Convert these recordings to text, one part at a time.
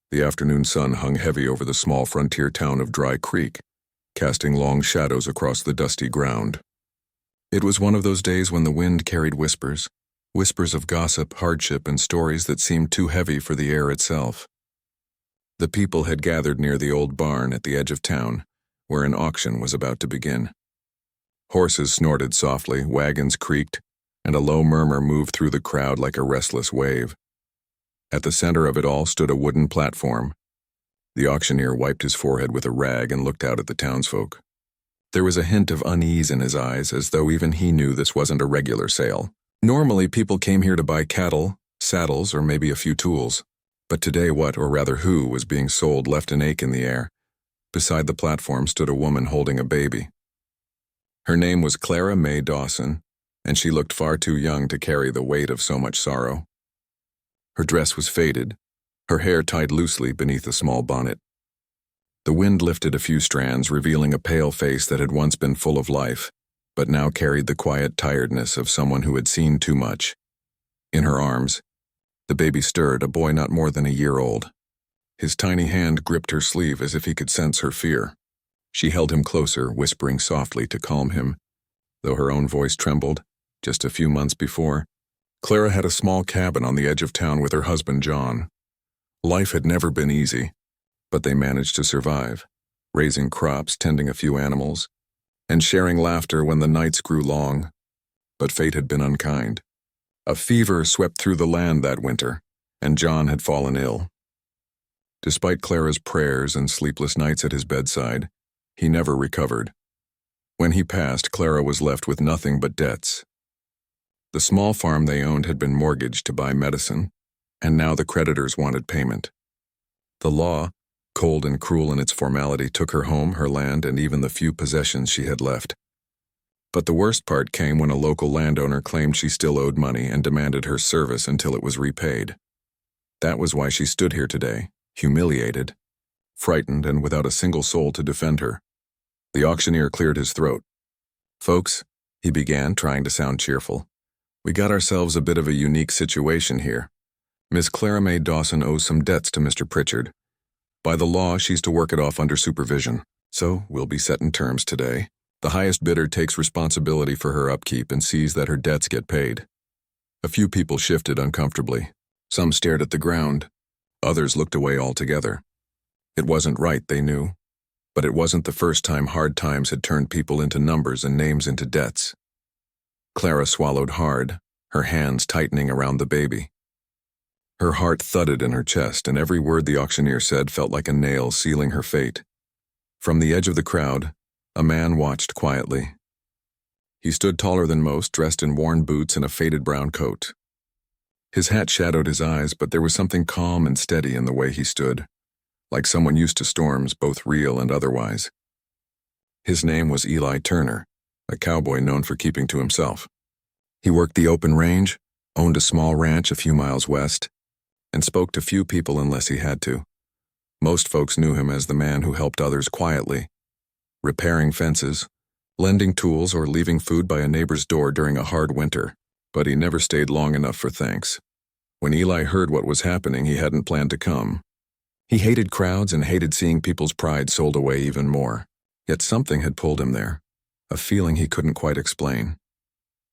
The afternoon sun hung heavy over the small frontier town of Dry Creek, casting long shadows across the dusty ground. It was one of those days when the wind carried whispers of gossip, hardship, and stories that seemed too heavy for the air itself. The people had gathered near the old barn at the edge of town, where an auction was about to begin. Horses snorted softly, wagons creaked, and a low murmur moved through the crowd like a restless wave. At the center of it all stood a wooden platform. The auctioneer wiped his forehead with a rag and looked out at the townsfolk. There was a hint of unease in his eyes, as though even he knew this wasn't a regular sale. Normally, people came here to buy cattle, saddles, or maybe a few tools. But today what, or rather who, was being sold left an ache in the air. Beside the platform stood a woman holding a baby. Her name was Clara Mae Dawson, and she looked far too young to carry the weight of so much sorrow. Her dress was faded, her hair tied loosely beneath a small bonnet. The wind lifted a few strands, revealing a pale face that had once been full of life, but now carried the quiet tiredness of someone who had seen too much. In her arms, the baby stirred, a boy not more than a year old. His tiny hand gripped her sleeve as if he could sense her fear. She held him closer, whispering softly to calm him, though her own voice trembled. Just a few months before, Clara had a small cabin on the edge of town with her husband, John. Life had never been easy, but they managed to survive, raising crops, tending a few animals, and sharing laughter when the nights grew long. But fate had been unkind. A fever swept through the land that winter, and John had fallen ill. Despite Clara's prayers and sleepless nights at his bedside, he never recovered. When he passed, Clara was left with nothing but debts. The small farm they owned had been mortgaged to buy medicine, and now the creditors wanted payment. The law, cold and cruel in its formality, took her home, her land, and even the few possessions she had left. But the worst part came when a local landowner claimed she still owed money and demanded her service until it was repaid. That was why she stood here today, humiliated, frightened, and without a single soul to defend her. The auctioneer cleared his throat. "Folks," he began, trying to sound cheerful, "we got ourselves a bit of a unique situation here. Miss Clara Mae Dawson owes some debts to Mr. Pritchard. By the law, she's to work it off under supervision, so we'll be setting terms today. The highest bidder takes responsibility for her upkeep and sees that her debts get paid." A few people shifted uncomfortably. Some stared at the ground. Others looked away altogether. It wasn't right, they knew. But it wasn't the first time hard times had turned people into numbers and names into debts. Clara swallowed hard, her hands tightening around the baby. Her heart thudded in her chest, and every word the auctioneer said felt like a nail sealing her fate. From the edge of the crowd, a man watched quietly. He stood taller than most, dressed in worn boots and a faded brown coat. His hat shadowed his eyes, but there was something calm and steady in the way he stood, like someone used to storms, both real and otherwise. His name was Eli Turner, a cowboy known for keeping to himself. He worked the open range, owned a small ranch a few miles west, and spoke to few people unless he had to. Most folks knew him as the man who helped others quietly, repairing fences, lending tools, or leaving food by a neighbor's door during a hard winter, but he never stayed long enough for thanks. When Eli heard what was happening, he hadn't planned to come. He hated crowds and hated seeing people's pride sold away even more. Yet something had pulled him there, a feeling he couldn't quite explain.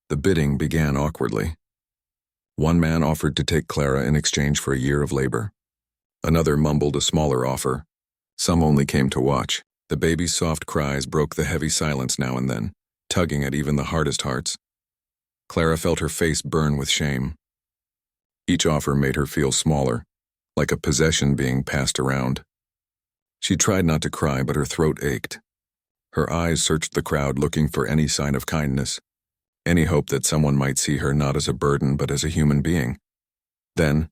The bidding began awkwardly. One man offered to take Clara in exchange for a year of labor. Another mumbled a smaller offer. Some only came to watch. The baby's soft cries broke the heavy silence now and then, tugging at even the hardest hearts. Clara felt her face burn with shame. Each offer made her feel smaller, like a possession being passed around. She tried not to cry, but her throat ached. Her eyes searched the crowd, looking for any sign of kindness, any hope that someone might see her not as a burden but as a human being. Then,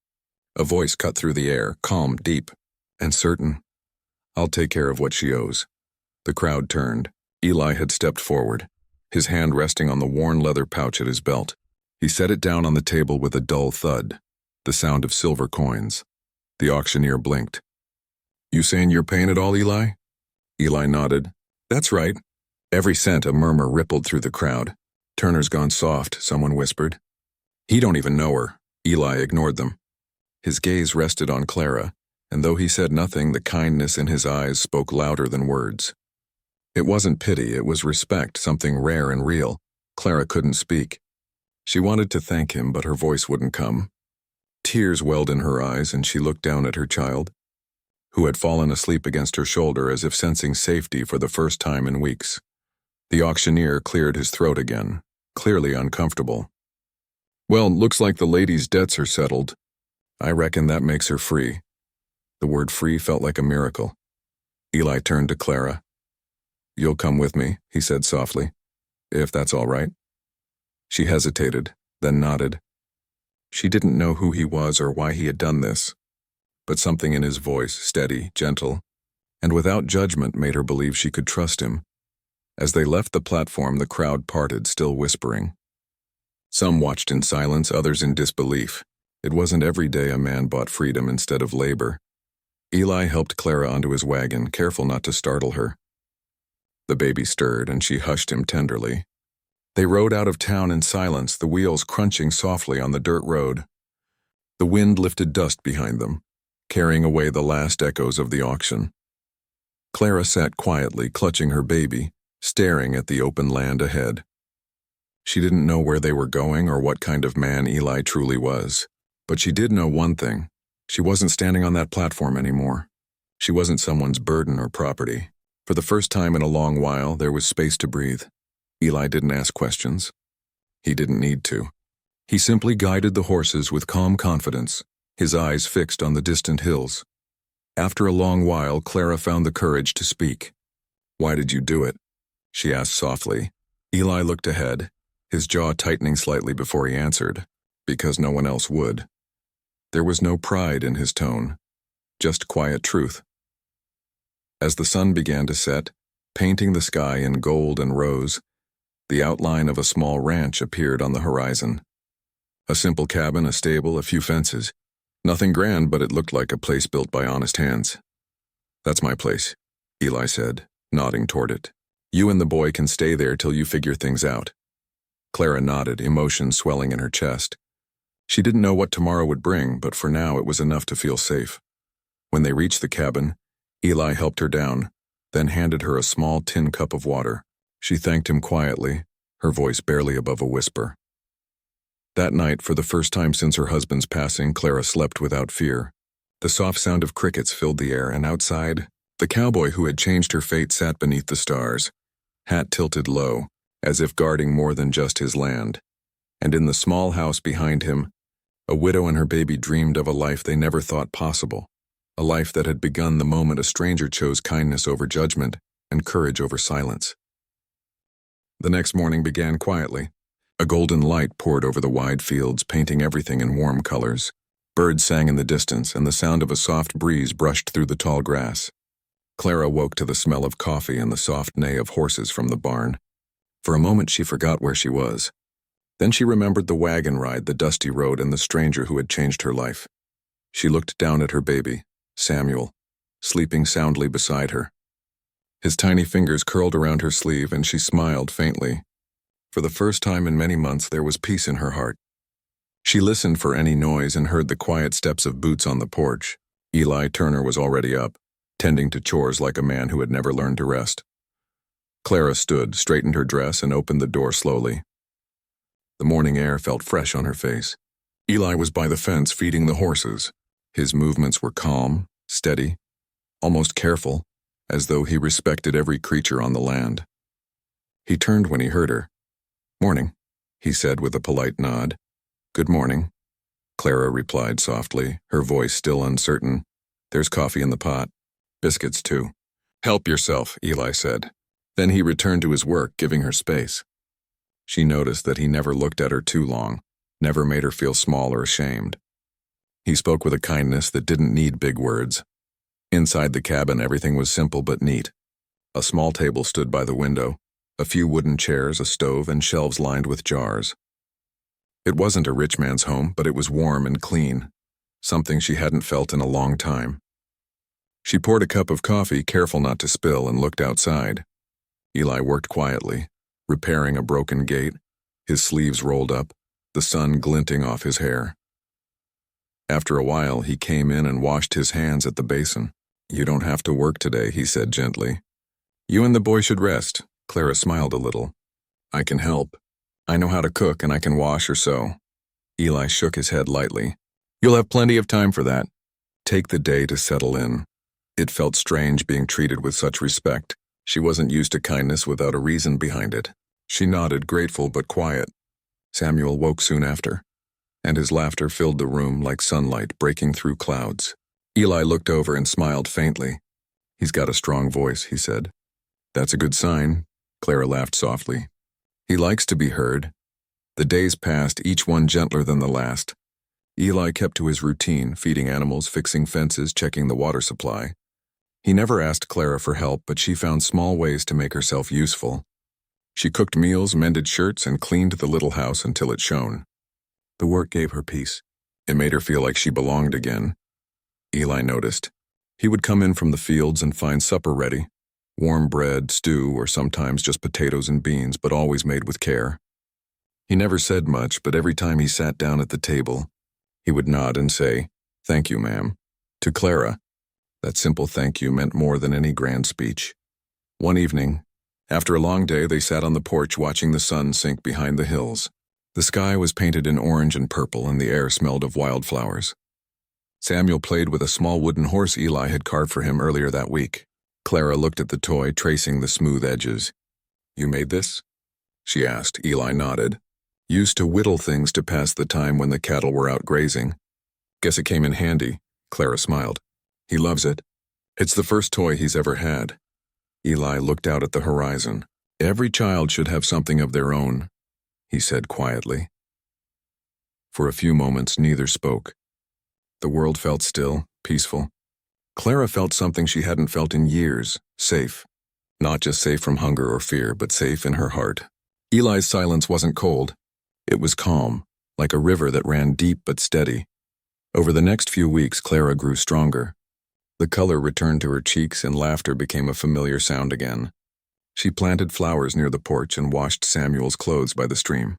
a voice cut through the air, calm, deep, and certain. "I'll take care of what she owes." The crowd turned. Eli had stepped forward, his hand resting on the worn leather pouch at his belt. He set it down on the table with a dull thud, the sound of silver coins. The auctioneer blinked. "You saying you're paying it all, Eli?" Eli nodded. "That's right." Every cent. A murmur rippled through the crowd. "Turner's gone soft," someone whispered. "He don't even know her." Eli ignored them. His gaze rested on Clara, and though he said nothing, the kindness in his eyes spoke louder than words. It wasn't pity, it was respect, something rare and real. Clara couldn't speak. She wanted to thank him, but her voice wouldn't come. Tears welled in her eyes, and she looked down at her child, who had fallen asleep against her shoulder as if sensing safety for the first time in weeks. The auctioneer cleared his throat again, clearly uncomfortable. "Well, looks like the lady's debts are settled. I reckon that makes her free." The word free felt like a miracle. Eli turned to Clara. "You'll come with me," he said softly, "if that's all right." She hesitated, then nodded. She didn't know who he was or why he had done this, but something in his voice, steady, gentle, and without judgment, made her believe she could trust him. As they left the platform, the crowd parted, still whispering. Some watched in silence, others in disbelief. It wasn't every day a man bought freedom instead of labor. Eli helped Clara onto his wagon, careful not to startle her. The baby stirred, and she hushed him tenderly. They rode out of town in silence, the wheels crunching softly on the dirt road. The wind lifted dust behind them, carrying away the last echoes of the auction. Clara sat quietly, clutching her baby, staring at the open land ahead. She didn't know where they were going or what kind of man Eli truly was, but she did know one thing. She wasn't standing on that platform anymore. She wasn't someone's burden or property. For the first time in a long while, there was space to breathe. Eli didn't ask questions. He didn't need to. He simply guided the horses with calm confidence, his eyes fixed on the distant hills. After a long while, Clara found the courage to speak. "Why did you do it?" she asked softly. Eli looked ahead, his jaw tightening slightly before he answered, "Because no one else would." There was no pride in his tone, just quiet truth. As the sun began to set, painting the sky in gold and rose, the outline of a small ranch appeared on the horizon. A simple cabin, a stable, a few fences. Nothing grand, but it looked like a place built by honest hands. "That's my place," Eli said, nodding toward it. "You and the boy can stay there till you figure things out." Clara nodded, emotion swelling in her chest. She didn't know what tomorrow would bring, but for now it was enough to feel safe. When they reached the cabin, Eli helped her down, then handed her a small tin cup of water. She thanked him quietly, her voice barely above a whisper. That night, for the first time since her husband's passing, Clara slept without fear. The soft sound of crickets filled the air, and outside, the cowboy who had changed her fate sat beneath the stars, hat tilted low, as if guarding more than just his land. And in the small house behind him, a widow and her baby dreamed of a life they never thought possible, a life that had begun the moment a stranger chose kindness over judgment and courage over silence. The next morning began quietly. A golden light poured over the wide fields, painting everything in warm colors. Birds sang in the distance, and the sound of a soft breeze brushed through the tall grass. Clara woke to the smell of coffee and the soft neigh of horses from the barn. For a moment she forgot where she was. Then she remembered the wagon ride, the dusty road, and the stranger who had changed her life. She looked down at her baby, Samuel, sleeping soundly beside her. His tiny fingers curled around her sleeve, and she smiled faintly. For the first time in many months, there was peace in her heart. She listened for any noise and heard the quiet steps of boots on the porch. Eli Turner was already up, tending to chores like a man who had never learned to rest. Clara stood, straightened her dress, and opened the door slowly. The morning air felt fresh on her face. Eli was by the fence feeding the horses. His movements were calm, steady, almost careful, as though he respected every creature on the land. He turned when he heard her. "Morning," he said with a polite nod. "Good morning," Clara replied softly, her voice still uncertain. "There's coffee in the pot. Biscuits, too." "Help yourself," Eli said. Then he returned to his work, giving her space. She noticed that he never looked at her too long, never made her feel small or ashamed. He spoke with a kindness that didn't need big words. Inside the cabin, everything was simple but neat. A small table stood by the window, a few wooden chairs, a stove, and shelves lined with jars. It wasn't a rich man's home, but it was warm and clean, something she hadn't felt in a long time. She poured a cup of coffee, careful not to spill, and looked outside. Eli worked quietly, repairing a broken gate, his sleeves rolled up, the sun glinting off his hair. After a while, he came in and washed his hands at the basin. "You don't have to work today," he said gently. "You and the boy should rest." Clara smiled a little. "I can help. I know how to cook and I can wash or sew." Eli shook his head lightly. "You'll have plenty of time for that. Take the day to settle in." It felt strange being treated with such respect. She wasn't used to kindness without a reason behind it. She nodded, grateful but quiet. Samuel woke soon after, and his laughter filled the room like sunlight breaking through clouds. Eli looked over and smiled faintly. "He's got a strong voice," he said. "That's a good sign." Clara laughed softly. "He likes to be heard." The days passed, each one gentler than the last. Eli kept to his routine, feeding animals, fixing fences, checking the water supply. He never asked Clara for help, but she found small ways to make herself useful. She cooked meals, mended shirts, and cleaned the little house until it shone. The work gave her peace. It made her feel like she belonged again. Eli noticed. He would come in from the fields and find supper ready. Warm bread, stew, or sometimes just potatoes and beans, but always made with care. He never said much, but every time he sat down at the table, he would nod and say, "Thank you, ma'am." To Clara, that simple thank you meant more than any grand speech. One evening, after a long day, they sat on the porch watching the sun sink behind the hills. The sky was painted in orange and purple, and the air smelled of wildflowers. Samuel played with a small wooden horse Eli had carved for him earlier that week. Clara looked at the toy, tracing the smooth edges. "You made this?" she asked. Eli nodded. "Used to whittle things to pass the time when the cattle were out grazing. Guess it came in handy." Clara smiled. "He loves it. It's the first toy he's ever had." Eli looked out at the horizon. "Every child should have something of their own," he said quietly. For a few moments, neither spoke. The world felt still, peaceful. Clara felt something she hadn't felt in years, safe. Not just safe from hunger or fear, but safe in her heart. Eli's silence wasn't cold. It was calm, like a river that ran deep but steady. Over the next few weeks, Clara grew stronger. The color returned to her cheeks and laughter became a familiar sound again. She planted flowers near the porch and washed Samuel's clothes by the stream.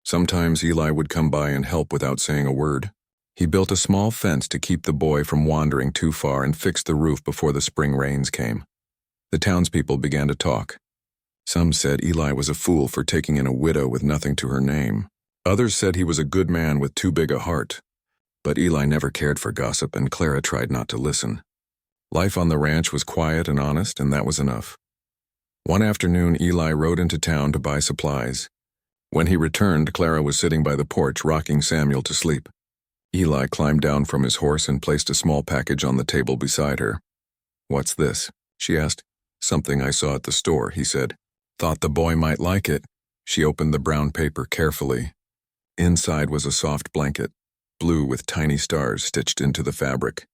Sometimes Eli would come by and help without saying a word. He built a small fence to keep the boy from wandering too far and fixed the roof before the spring rains came. The townspeople began to talk. Some said Eli was a fool for taking in a widow with nothing to her name. Others said he was a good man with too big a heart. But Eli never cared for gossip, and Clara tried not to listen. Life on the ranch was quiet and honest, and that was enough. One afternoon, Eli rode into town to buy supplies. When he returned, Clara was sitting by the porch, rocking Samuel to sleep. Eli climbed down from his horse and placed a small package on the table beside her. "What's this?" she asked. "Something I saw at the store," he said. "Thought the boy might like it." She opened the brown paper carefully. Inside was a soft blanket, blue with tiny stars stitched into the fabric.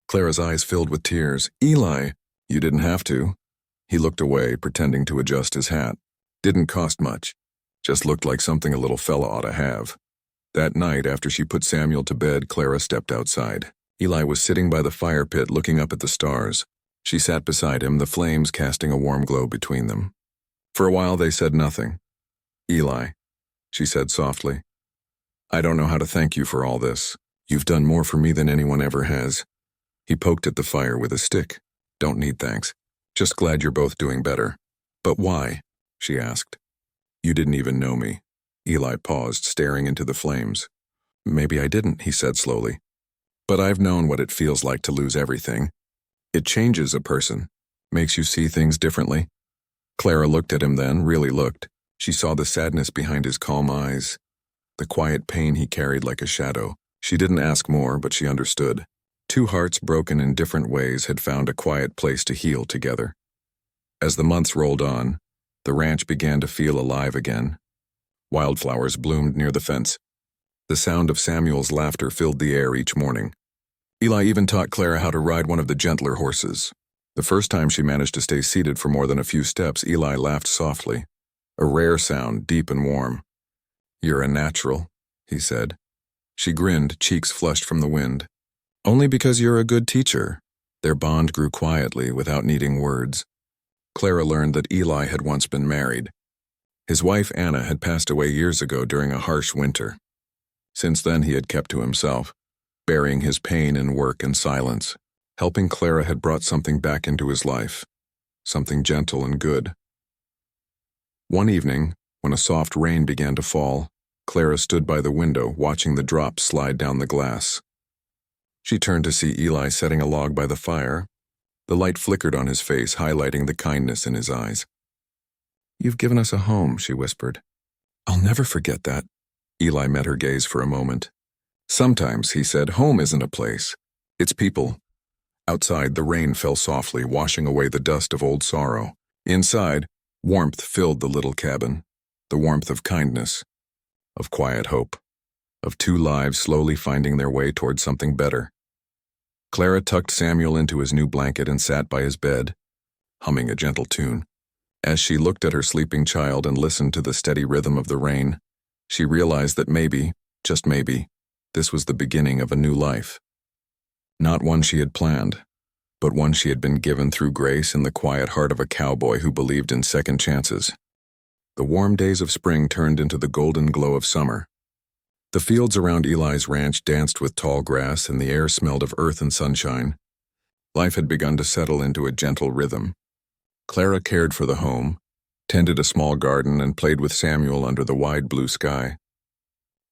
Clara's eyes filled with tears. "Eli, you didn't have to." He looked away, pretending to adjust his hat. "Didn't cost much. Just looked like something a little fella ought to have." That night, after she put Samuel to bed, Clara stepped outside. Eli was sitting by the fire pit looking up at the stars. She sat beside him, the flames casting a warm glow between them. For a while they said nothing. "Eli," she said softly, "I don't know how to thank you for all this. You've done more for me than anyone ever has." He poked at the fire with a stick. "Don't need thanks. Just glad you're both doing better." "But why?" she asked. "You didn't even know me." Eli paused, staring into the flames. "Maybe I didn't," he said slowly. "But I've known what it feels like to lose everything. It changes a person, makes you see things differently." Clara looked at him then, really looked. She saw the sadness behind his calm eyes, the quiet pain he carried like a shadow. She didn't ask more, but she understood. Two hearts broken in different ways had found a quiet place to heal together. As the months rolled on, the ranch began to feel alive again. Wildflowers bloomed near the fence. The sound of Samuel's laughter filled the air each morning. Eli even taught Clara how to ride one of the gentler horses. The first time she managed to stay seated for more than a few steps, Eli laughed softly, a rare sound, deep and warm. "You're a natural," he said. She grinned, cheeks flushed from the wind. "Only because you're a good teacher." Their bond grew quietly, without needing words. Clara learned that Eli had once been married. His wife, Anna, had passed away years ago during a harsh winter. Since then, he had kept to himself, burying his pain in work and silence. Helping Clara had brought something back into his life, something gentle and good. One evening, when a soft rain began to fall, Clara stood by the window watching the drops slide down the glass. She turned to see Eli setting a log by the fire. The light flickered on his face, highlighting the kindness in his eyes. "You've given us a home," she whispered. "I'll never forget that." Eli met her gaze for a moment. "Sometimes," he said, "home isn't a place. It's people." Outside, the rain fell softly, washing away the dust of old sorrow. Inside, warmth filled the little cabin, the warmth of kindness, of quiet hope, of two lives slowly finding their way toward something better. Clara tucked Samuel into his new blanket and sat by his bed, humming a gentle tune. As she looked at her sleeping child and listened to the steady rhythm of the rain, she realized that maybe, just maybe, this was the beginning of a new life. Not one she had planned, but one she had been given through grace in the quiet heart of a cowboy who believed in second chances. The warm days of spring turned into the golden glow of summer. The fields around Eli's ranch danced with tall grass and the air smelled of earth and sunshine. Life had begun to settle into a gentle rhythm. Clara cared for the home, tended a small garden, and played with Samuel under the wide blue sky.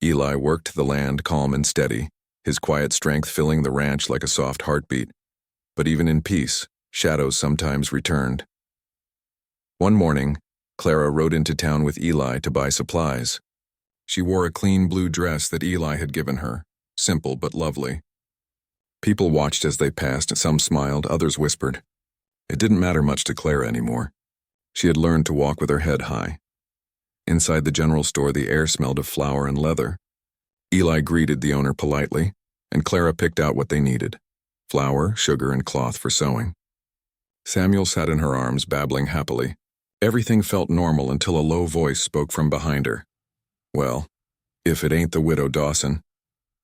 Eli worked the land calm and steady, his quiet strength filling the ranch like a soft heartbeat. But even in peace, shadows sometimes returned. One morning, Clara rode into town with Eli to buy supplies. She wore a clean blue dress that Eli had given her, simple but lovely. People watched as they passed, some smiled, others whispered. It didn't matter much to Clara anymore. She had learned to walk with her head high. Inside the general store, the air smelled of flour and leather. Eli greeted the owner politely, and Clara picked out what they needed: flour, sugar, and cloth for sewing. Samuel sat in her arms, babbling happily. Everything felt normal until a low voice spoke from behind her. "Well, if it ain't the widow Dawson."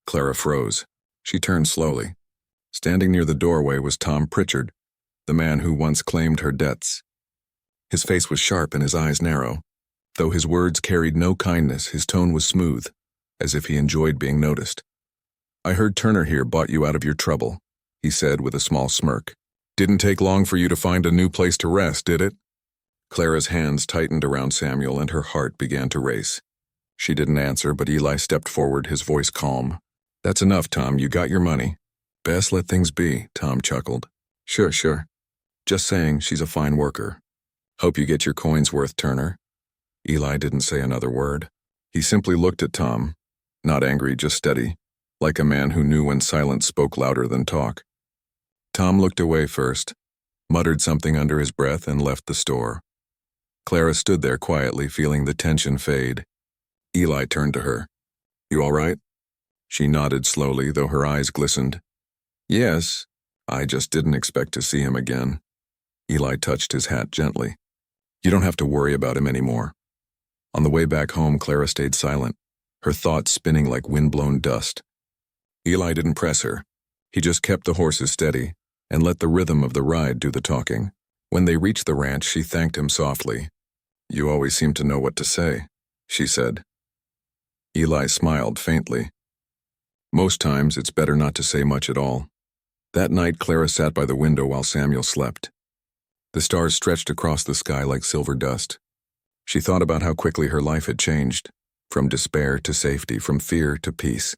Clara froze. She turned slowly. Standing near the doorway was Tom Pritchard, the man who once claimed her debts. His face was sharp and his eyes narrow. Though his words carried no kindness, his tone was smooth, as if he enjoyed being noticed. "I heard Turner here bought you out of your trouble," he said with a small smirk. "Didn't take long for you to find a new place to rest, did it?" Clara's hands tightened around Samuel and her heart began to race. She didn't answer, but Eli stepped forward, his voice calm. "That's enough, Tom. You got your money." "Best let things be," Tom chuckled. Sure. Just saying she's a fine worker. Hope you get your coin's worth, Turner." Eli didn't say another word. He simply looked at Tom, not angry, just steady, like a man who knew when silence spoke louder than talk. Tom looked away first, muttered something under his breath, and left the store. Clara stood there quietly, feeling the tension fade. Eli turned to her. "You all right?" She nodded slowly, though her eyes glistened. "Yes, I just didn't expect to see him again." Eli touched his hat gently. "You don't have to worry about him anymore." On the way back home, Clara stayed silent, her thoughts spinning like wind-blown dust. Eli didn't press her. He just kept the horses steady and let the rhythm of the ride do the talking. When they reached the ranch, she thanked him softly. "You always seem to know what to say," she said. Eli smiled faintly. "Most times, it's better not to say much at all." That night, Clara sat by the window while Samuel slept. The stars stretched across the sky like silver dust. She thought about how quickly her life had changed, from despair to safety, from fear to peace.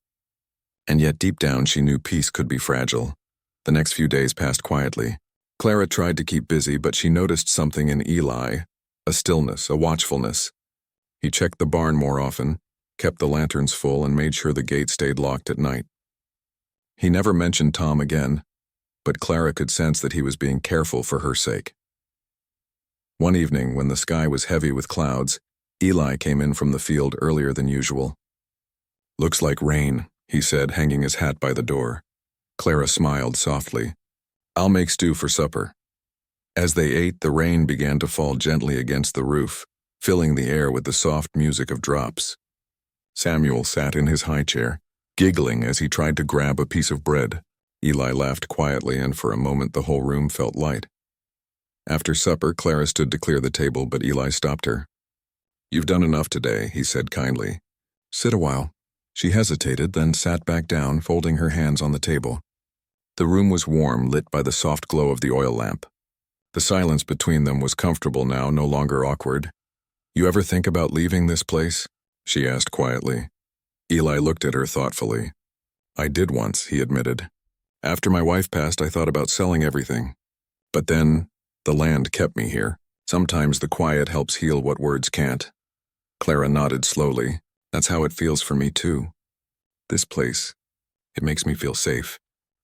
And yet deep down she knew peace could be fragile. The next few days passed quietly. Clara tried to keep busy, but she noticed something in Eli, a stillness, a watchfulness. He checked the barn more often, kept the lanterns full, and made sure the gate stayed locked at night. He never mentioned Tom again, but Clara could sense that he was being careful for her sake. One evening, when the sky was heavy with clouds, Eli came in from the field earlier than usual. "Looks like rain," he said, hanging his hat by the door. Clara smiled softly. "I'll make stew for supper." As they ate, the rain began to fall gently against the roof, filling the air with the soft music of drops. Samuel sat in his high chair, giggling as he tried to grab a piece of bread. Eli laughed quietly, and for a moment the whole room felt light. After supper, Clara stood to clear the table, but Eli stopped her. "You've done enough today," he said kindly. "Sit a while." She hesitated, then sat back down, folding her hands on the table. The room was warm, lit by the soft glow of the oil lamp. The silence between them was comfortable now, no longer awkward. "You ever think about leaving this place?" she asked quietly. Eli looked at her thoughtfully. "I did once," he admitted. "After my wife passed, I thought about selling everything. But then, the land kept me here. Sometimes the quiet helps heal what words can't." Clara nodded slowly. "That's how it feels for me too. This place, it makes me feel safe,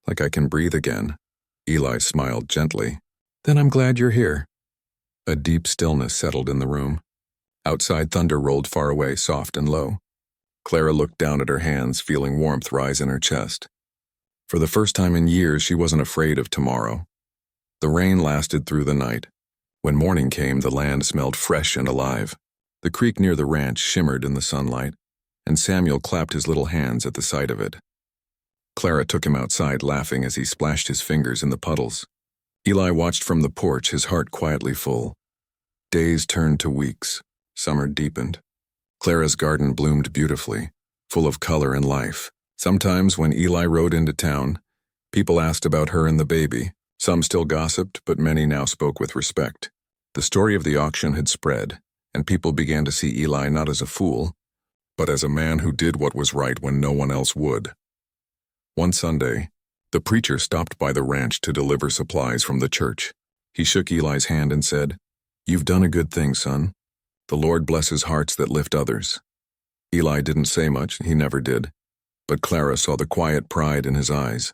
like I can breathe again." Eli smiled gently. "Then I'm glad you're here." A deep stillness settled in the room. Outside, thunder rolled far away, soft and low. Clara looked down at her hands, feeling warmth rise in her chest. For the first time in years, she wasn't afraid of tomorrow. The rain lasted through the night. When morning came, the land smelled fresh and alive. The creek near the ranch shimmered in the sunlight, and Samuel clapped his little hands at the sight of it. Clara took him outside, laughing as he splashed his fingers in the puddles. Eli watched from the porch, his heart quietly full. Days turned to weeks. Summer deepened. Clara's garden bloomed beautifully, full of color and life. Sometimes when Eli rode into town, people asked about her and the baby. Some still gossiped, but many now spoke with respect. The story of the auction had spread, and people began to see Eli not as a fool, but as a man who did what was right when no one else would. One Sunday, the preacher stopped by the ranch to deliver supplies from the church. He shook Eli's hand and said, "You've done a good thing, son. The Lord blesses hearts that lift others." Eli didn't say much, he never did, but Clara saw the quiet pride in his eyes.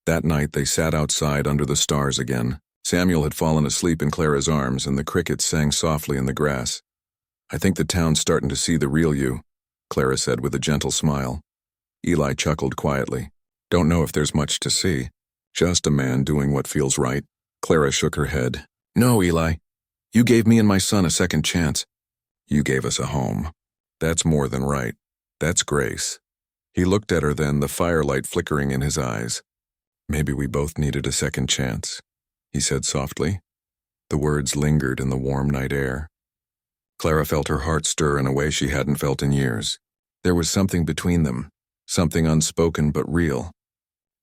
That night they sat outside under the stars again. Samuel had fallen asleep in Clara's arms, and the crickets sang softly in the grass. "I think the town's starting to see the real you," Clara said with a gentle smile. Eli chuckled quietly. "Don't know if there's much to see. Just a man doing what feels right." Clara shook her head. "No, Eli. You gave me and my son a second chance. You gave us a home. That's more than right. That's grace." He looked at her then, the firelight flickering in his eyes. "Maybe we both needed a second chance," he said softly. The words lingered in the warm night air. Clara felt her heart stir in a way she hadn't felt in years. There was something between them, something unspoken but real.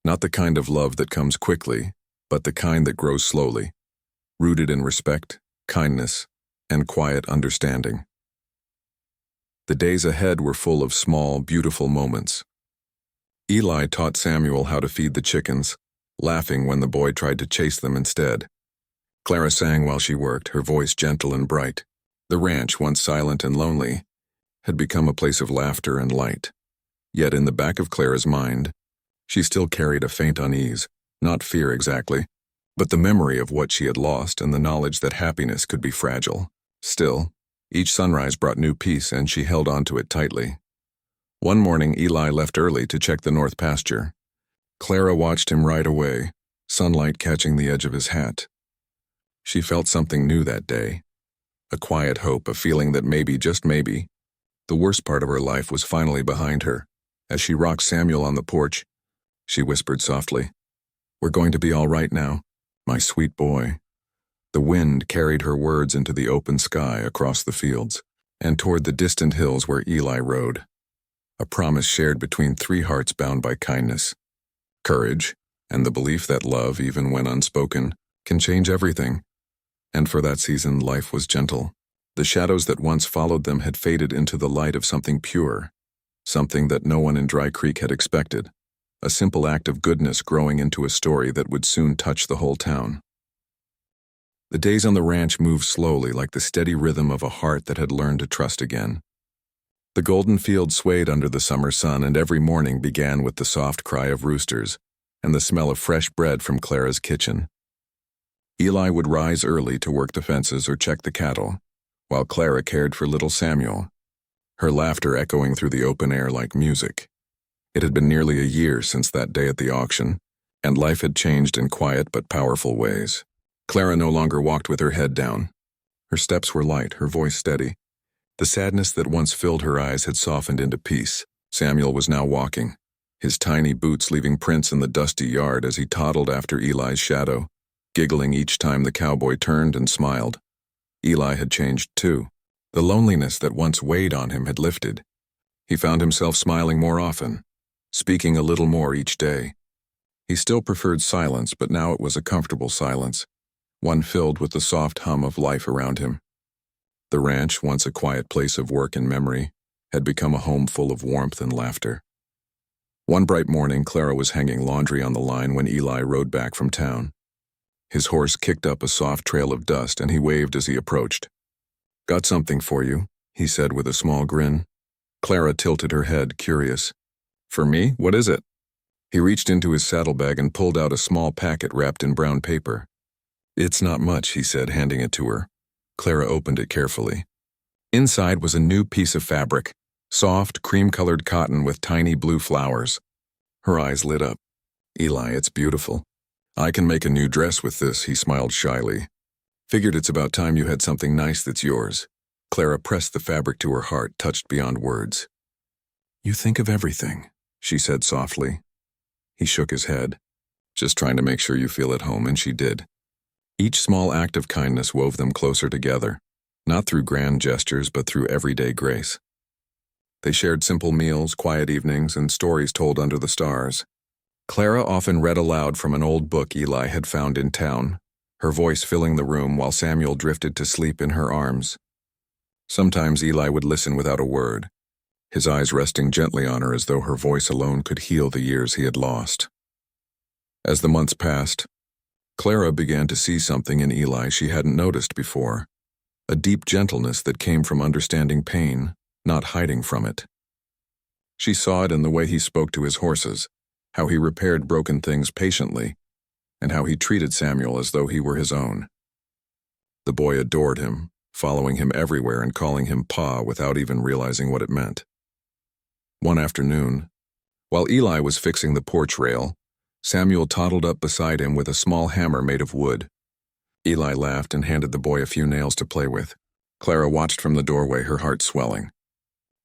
Not the kind of love that comes quickly, but the kind that grows slowly, rooted in respect, kindness, and quiet understanding. The days ahead were full of small, beautiful moments. Eli taught Samuel how to feed the chickens, laughing when the boy tried to chase them instead. Clara sang while she worked, her voice gentle and bright. The ranch, once silent and lonely, had become a place of laughter and light. Yet in the back of Clara's mind, she still carried a faint unease, not fear exactly, but the memory of what she had lost and the knowledge that happiness could be fragile. Still, each sunrise brought new peace, and she held on to it tightly. One morning, Eli left early to check the north pasture. Clara watched him ride away, sunlight catching the edge of his hat. She felt something new that day, a quiet hope, a feeling that maybe, just maybe, the worst part of her life was finally behind her. As she rocked Samuel on the porch, she whispered softly, "We're going to be all right now, my sweet boy." The wind carried her words into the open sky across the fields and toward the distant hills where Eli rode. A promise shared between three hearts bound by kindness, courage, and the belief that love, even when unspoken, can change everything. And for that season, life was gentle. The shadows that once followed them had faded into the light of something pure, something that no one in Dry Creek had expected, a simple act of goodness growing into a story that would soon touch the whole town. The days on the ranch moved slowly, like the steady rhythm of a heart that had learned to trust again. The golden field swayed under the summer sun, and every morning began with the soft cry of roosters and the smell of fresh bread from Clara's kitchen. Eli would rise early to work the fences or check the cattle, while Clara cared for little Samuel, her laughter echoing through the open air like music. It had been nearly a year since that day at the auction, and life had changed in quiet but powerful ways. Clara no longer walked with her head down. Her steps were light, her voice steady. The sadness that once filled her eyes had softened into peace. Samuel was now walking, his tiny boots leaving prints in the dusty yard as he toddled after Eli's shadow, giggling each time the cowboy turned and smiled. Eli had changed too. The loneliness that once weighed on him had lifted. He found himself smiling more often, speaking a little more each day. He still preferred silence, but now it was a comfortable silence, one filled with the soft hum of life around him. The ranch, once a quiet place of work and memory, had become a home full of warmth and laughter. One bright morning, Clara was hanging laundry on the line when Eli rode back from town. His horse kicked up a soft trail of dust, and he waved as he approached. "Got something for you," he said with a small grin. Clara tilted her head, curious. "For me? What is it?" He reached into his saddlebag and pulled out a small packet wrapped in brown paper. "It's not much," he said, handing it to her. Clara opened it carefully. Inside was a new piece of fabric, soft, cream-colored cotton with tiny blue flowers. Her eyes lit up. "Eli, it's beautiful. I can make a new dress with this," he smiled shyly. "Figured it's about time you had something nice that's yours." Clara pressed the fabric to her heart, touched beyond words. "You think of everything," she said softly. He shook his head. "Just trying to make sure you feel at home," and she did. Each small act of kindness wove them closer together, not through grand gestures, but through everyday grace. They shared simple meals, quiet evenings, and stories told under the stars. Clara often read aloud from an old book Eli had found in town, her voice filling the room while Samuel drifted to sleep in her arms. Sometimes Eli would listen without a word, his eyes resting gently on her as though her voice alone could heal the years he had lost. As the months passed, Clara began to see something in Eli she hadn't noticed before, a deep gentleness that came from understanding pain, not hiding from it. She saw it in the way he spoke to his horses, how he repaired broken things patiently, and how he treated Samuel as though he were his own. The boy adored him, following him everywhere and calling him Pa without even realizing what it meant. One afternoon, while Eli was fixing the porch rail, Samuel toddled up beside him with a small hammer made of wood. Eli laughed and handed the boy a few nails to play with. Clara watched from the doorway, her heart swelling.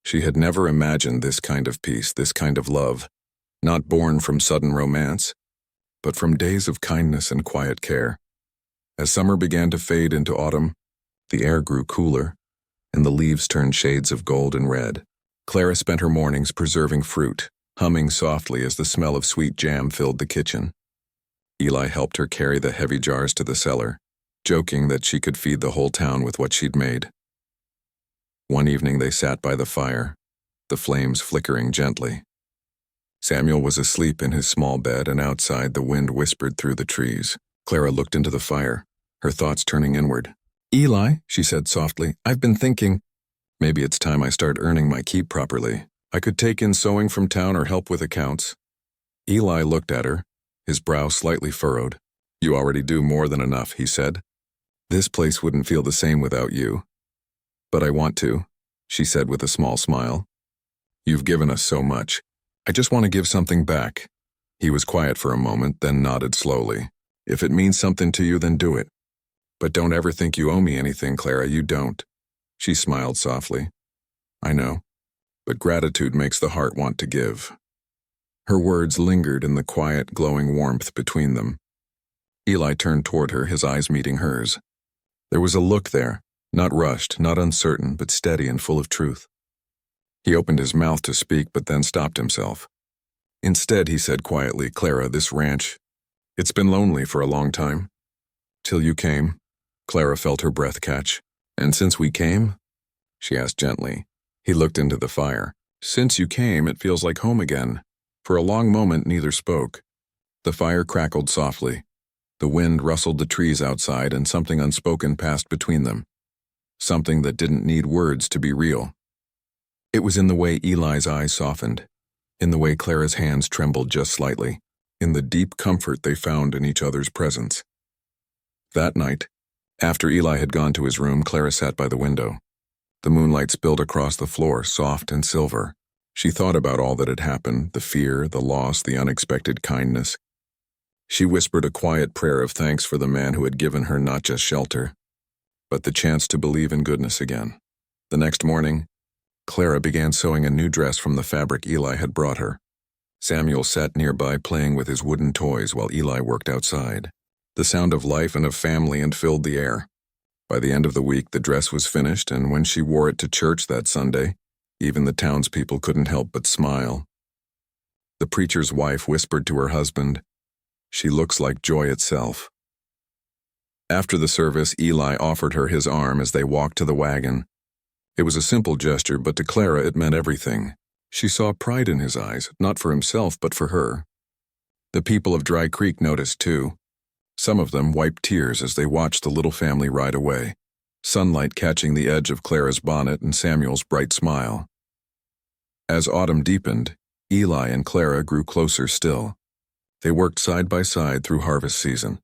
She had never imagined this kind of peace, this kind of love, not born from sudden romance, but from days of kindness and quiet care. As summer began to fade into autumn, the air grew cooler, and the leaves turned shades of gold and red. Clara spent her mornings preserving fruit, humming softly as the smell of sweet jam filled the kitchen. Eli helped her carry the heavy jars to the cellar, joking that she could feed the whole town with what she'd made. One evening they sat by the fire, the flames flickering gently. Samuel was asleep in his small bed, and outside the wind whispered through the trees. Clara looked into the fire, her thoughts turning inward. "Eli," she said softly, "I've been thinking, maybe it's time I start earning my keep properly. I could take in sewing from town or help with accounts." Eli looked at her, his brow slightly furrowed. "You already do more than enough," he said. "This place wouldn't feel the same without you." "But I want to," she said with a small smile. "You've given us so much. I just want to give something back." He was quiet for a moment, then nodded slowly. "If it means something to you, then do it. But don't ever think you owe me anything, Clara, you don't." She smiled softly. "I know, but gratitude makes the heart want to give." Her words lingered in the quiet, glowing warmth between them. Eli turned toward her, his eyes meeting hers. There was a look there, not rushed, not uncertain, but steady and full of truth. He opened his mouth to speak, but then stopped himself. Instead, he said quietly, "Clara, this ranch, it's been lonely for a long time. Till you came." Clara felt her breath catch. "And since we came?" she asked gently. He looked into the fire. "Since you came, it feels like home again." For a long moment, neither spoke. The fire crackled softly. The wind rustled the trees outside, and something unspoken passed between them. Something that didn't need words to be real. It was in the way Eli's eyes softened, in the way Clara's hands trembled just slightly, in the deep comfort they found in each other's presence. That night, after Eli had gone to his room, Clara sat by the window. The moonlight spilled across the floor, soft and silver. She thought about all that had happened, the fear, the loss, the unexpected kindness. She whispered a quiet prayer of thanks for the man who had given her not just shelter, but the chance to believe in goodness again. The next morning, Clara began sewing a new dress from the fabric Eli had brought her. Samuel sat nearby playing with his wooden toys while Eli worked outside. The sound of life and of family filled the air. By the end of the week, the dress was finished, and when she wore it to church that Sunday, Even the townspeople couldn't help but smile. The preacher's wife whispered to her husband, "She looks like joy itself." After the service, Eli offered her his arm as they walked to the wagon. It was a simple gesture, but to Clara it meant everything. She saw pride in his eyes, not for himself, but for her. The people of Dry Creek noticed too. Some of them wiped tears as they watched the little family ride away, sunlight catching the edge of Clara's bonnet and Samuel's bright smile. As autumn deepened, Eli and Clara grew closer still. They worked side by side through harvest season,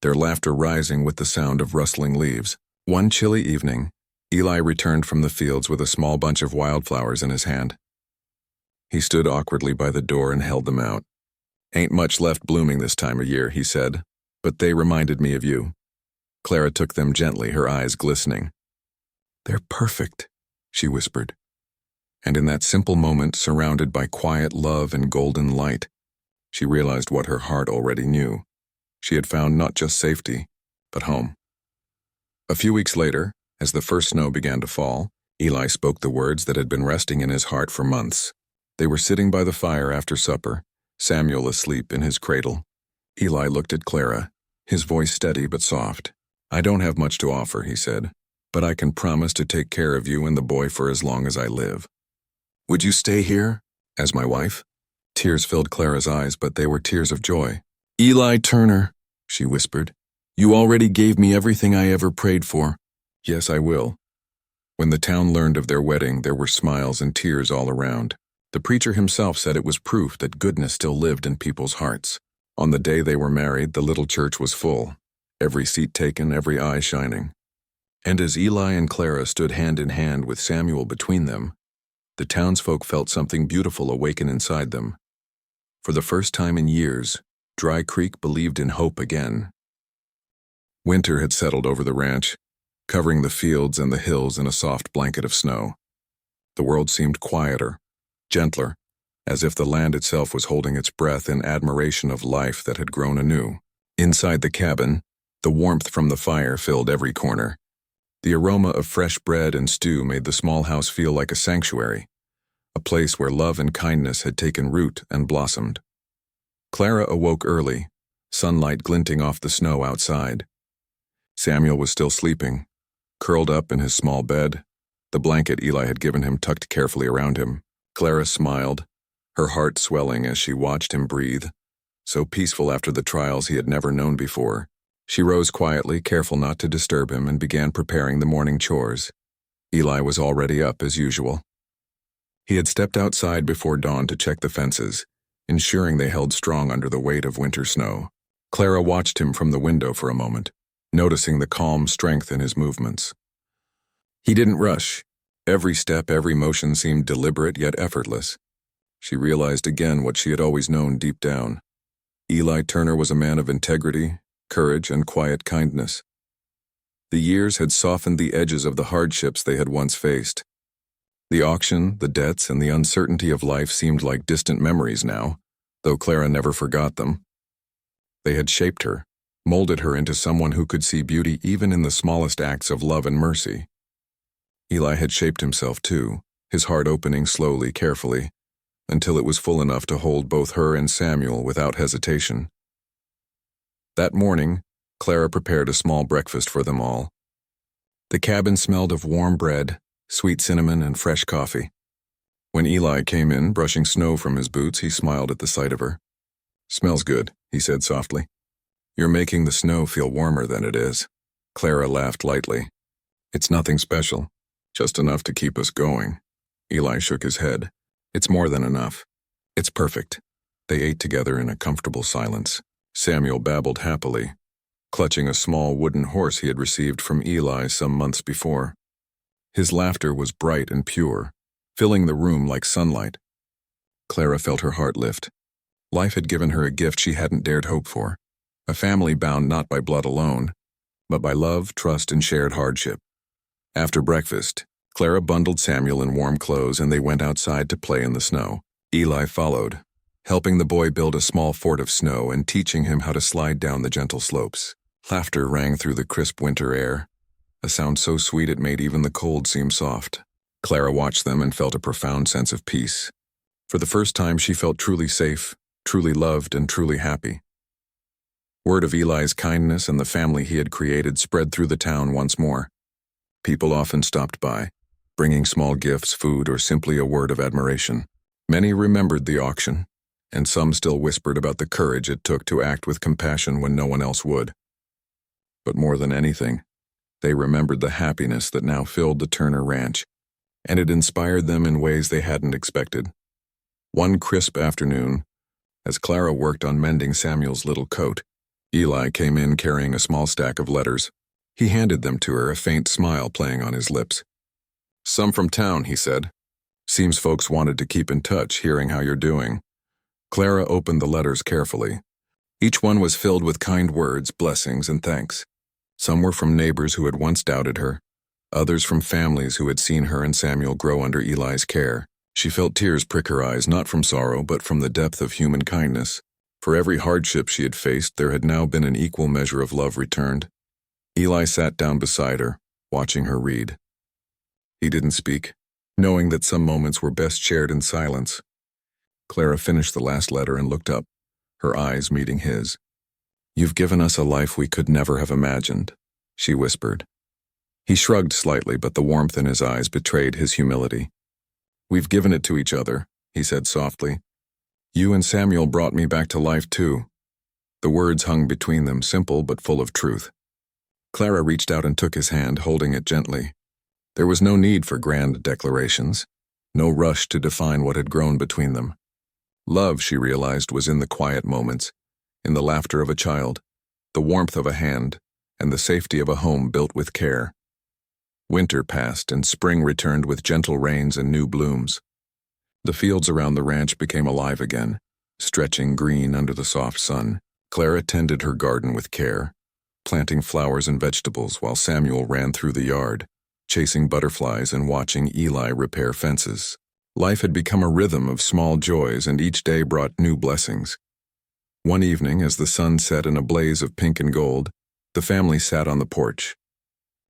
their laughter rising with the sound of rustling leaves. One chilly evening, Eli returned from the fields with a small bunch of wildflowers in his hand. He stood awkwardly by the door and held them out. "Ain't much left blooming this time of year," he said, "but they reminded me of you." Clara took them gently, her eyes glistening. "They're perfect," she whispered. And in that simple moment, surrounded by quiet love and golden light, she realized what her heart already knew. She had found not just safety, but home. A few weeks later, as the first snow began to fall, Eli spoke the words that had been resting in his heart for months. They were sitting by the fire after supper, Samuel asleep in his cradle. Eli looked at Clara, his voice steady but soft. "I don't have much to offer," he said, "but I can promise to take care of you and the boy for as long as I live. Would you stay here, as my wife?" Tears filled Clara's eyes, but they were tears of joy. "Eli Turner," she whispered, "you already gave me everything I ever prayed for." "Yes, I will." When the town learned of their wedding, there were smiles and tears all around. The preacher himself said it was proof that goodness still lived in people's hearts. On the day they were married, the little church was full, every seat taken, every eye shining. And as Eli and Clara stood hand in hand with Samuel between them, the townsfolk felt something beautiful awaken inside them. For the first time in years, Dry Creek believed in hope again. Winter had settled over the ranch, covering the fields and the hills in a soft blanket of snow. The world seemed quieter, gentler, as if the land itself was holding its breath in admiration of life that had grown anew. Inside the cabin, the warmth from the fire filled every corner. The aroma of fresh bread and stew made the small house feel like a sanctuary, a place where love and kindness had taken root and blossomed. Clara awoke early, sunlight glinting off the snow outside. Samuel was still sleeping, curled up in his small bed, the blanket Eli had given him tucked carefully around him. Clara smiled, her heart swelling as she watched him breathe, so peaceful after the trials he had never known before. She rose quietly, careful not to disturb him, and began preparing the morning chores. Eli was already up as usual. He had stepped outside before dawn to check the fences, ensuring they held strong under the weight of winter snow. Clara watched him from the window for a moment, noticing the calm strength in his movements. He didn't rush. Every step, every motion seemed deliberate yet effortless. She realized again what she had always known deep down. Eli Turner was a man of integrity, courage, and quiet kindness. The years had softened the edges of the hardships they had once faced. The auction, the debts, and the uncertainty of life seemed like distant memories now, though Clara never forgot them. They had shaped her, molded her into someone who could see beauty even in the smallest acts of love and mercy. Eli had shaped himself too, his heart opening slowly, carefully, until it was full enough to hold both her and Samuel without hesitation. That morning, Clara prepared a small breakfast for them all. The cabin smelled of warm bread, sweet cinnamon, and fresh coffee. When Eli came in, brushing snow from his boots, he smiled at the sight of her. "Smells good," he said softly. "You're making the snow feel warmer than it is." Clara laughed lightly. "It's nothing special, just enough to keep us going." Eli shook his head. "It's more than enough. It's perfect." They ate together in a comfortable silence. Samuel babbled happily, clutching a small wooden horse he had received from Eli some months before. His laughter was bright and pure, filling the room like sunlight. Clara felt her heart lift. Life had given her a gift she hadn't dared hope for, a family bound not by blood alone, but by love, trust, and shared hardship. After breakfast, Clara bundled Samuel in warm clothes and they went outside to play in the snow. Eli followed, helping the boy build a small fort of snow and teaching him how to slide down the gentle slopes. Laughter rang through the crisp winter air, a sound so sweet it made even the cold seem soft. Clara watched them and felt a profound sense of peace. For the first time, she felt truly safe, truly loved, and truly happy. Word of Eli's kindness and the family he had created spread through the town once more. People often stopped by, bringing small gifts, food, or simply a word of admiration. Many remembered the auction, and some still whispered about the courage it took to act with compassion when no one else would. But more than anything, they remembered the happiness that now filled the Turner Ranch, and it inspired them in ways they hadn't expected. One crisp afternoon, as Clara worked on mending Samuel's little coat, Eli came in carrying a small stack of letters. He handed them to her, a faint smile playing on his lips. "Some from town," he said. "Seems folks wanted to keep in touch, hearing how you're doing." Clara opened the letters carefully. Each one was filled with kind words, blessings, and thanks. Some were from neighbors who had once doubted her, others from families who had seen her and Samuel grow under Eli's care. She felt tears prick her eyes, not from sorrow, but from the depth of human kindness. For every hardship she had faced, there had now been an equal measure of love returned. Eli sat down beside her, watching her read. He didn't speak, knowing that some moments were best shared in silence. Clara finished the last letter and looked up, her eyes meeting his. "You've given us a life we could never have imagined," she whispered. He shrugged slightly, but the warmth in his eyes betrayed his humility. "We've given it to each other," he said softly. "You and Samuel brought me back to life too." The words hung between them, simple but full of truth. Clara reached out and took his hand, holding it gently. There was no need for grand declarations, no rush to define what had grown between them. Love, she realized, was in the quiet moments, in the laughter of a child, the warmth of a hand, and the safety of a home built with care. Winter passed and spring returned with gentle rains and new blooms. The fields around the ranch became alive again, stretching green under the soft sun. Clara tended her garden with care, planting flowers and vegetables while Samuel ran through the yard, chasing butterflies and watching Eli repair fences. Life had become a rhythm of small joys, and each day brought new blessings. One evening, as the sun set in a blaze of pink and gold, the family sat on the porch.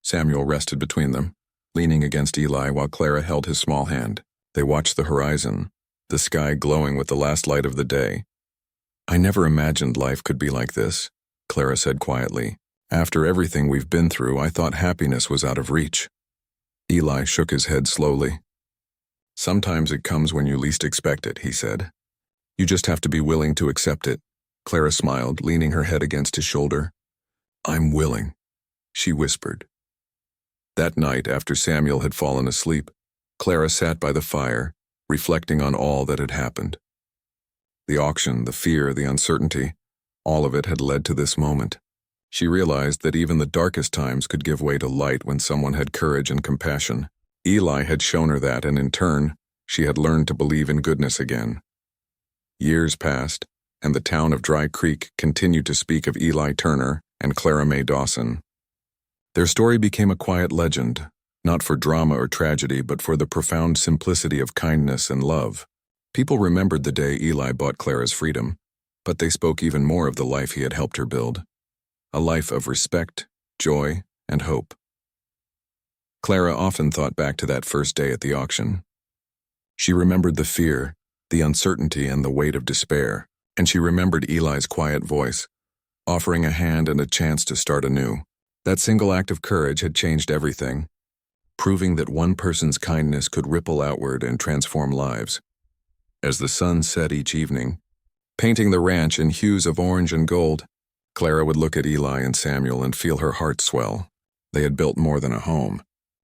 Samuel rested between them, leaning against Eli while Clara held his small hand. They watched the horizon, the sky glowing with the last light of the day. "I never imagined life could be like this," Clara said quietly. "After everything we've been through, I thought happiness was out of reach." Eli shook his head slowly. "Sometimes it comes when you least expect it," he said. "You just have to be willing to accept it." Clara smiled, leaning her head against his shoulder. "I'm willing," she whispered. That night, after Samuel had fallen asleep, Clara sat by the fire, reflecting on all that had happened. The auction, the fear, the uncertainty, all of it had led to this moment. She realized that even the darkest times could give way to light when someone had courage and compassion. Eli had shown her that, and in turn, she had learned to believe in goodness again. Years passed, and the town of Dry Creek continued to speak of Eli Turner and Clara Mae Dawson. Their story became a quiet legend, not for drama or tragedy, but for the profound simplicity of kindness and love. People remembered the day Eli bought Clara's freedom, but they spoke even more of the life he had helped her build. A life of respect, joy, and hope. Clara often thought back to that first day at the auction. She remembered the fear, the uncertainty, and the weight of despair, and she remembered Eli's quiet voice, offering a hand and a chance to start anew. That single act of courage had changed everything, proving that one person's kindness could ripple outward and transform lives. As the sun set each evening, painting the ranch in hues of orange and gold, Clara would look at Eli and Samuel and feel her heart swell. They had built more than a home.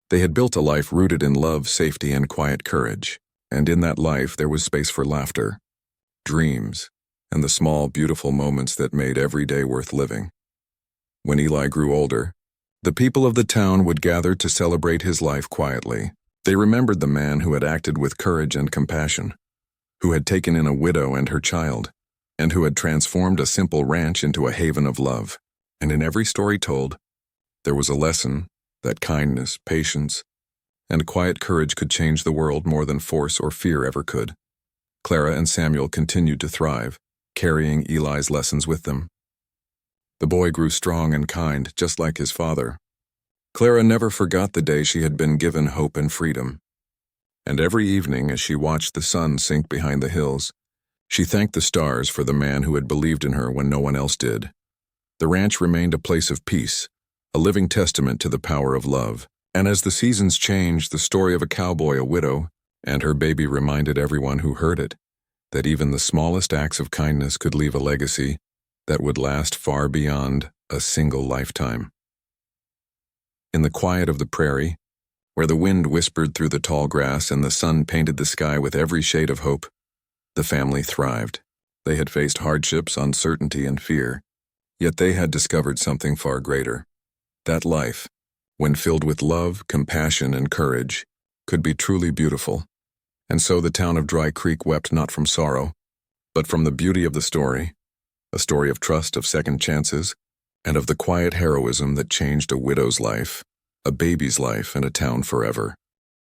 They had built a life rooted in love, safety, and quiet courage. And in that life there was space for laughter, dreams, and the small, beautiful moments that made every day worth living. When Eli grew older, the people of the town would gather to celebrate his life quietly. They remembered the man who had acted with courage and compassion, who had taken in a widow and her child, and who had transformed a simple ranch into a haven of love. And in every story told, there was a lesson that kindness, patience, and quiet courage could change the world more than force or fear ever could. Clara and Samuel continued to thrive, carrying Eli's lessons with them. The boy grew strong and kind, just like his father. Clara never forgot the day she had been given hope and freedom. And every evening, as she watched the sun sink behind the hills, she thanked the stars for the man who had believed in her when no one else did. The ranch remained a place of peace, a living testament to the power of love. And as the seasons changed, the story of a cowboy, a widow, and her baby reminded everyone who heard it that even the smallest acts of kindness could leave a legacy that would last far beyond a single lifetime. In the quiet of the prairie, where the wind whispered through the tall grass and the sun painted the sky with every shade of hope, the family thrived. They had faced hardships, uncertainty, and fear, yet they had discovered something far greater. That life, when filled with love, compassion, and courage, could be truly beautiful. And so the town of Dry Creek wept not from sorrow, but from the beauty of the story, a story of trust, of second chances, and of the quiet heroism that changed a widow's life, a baby's life, and a town forever.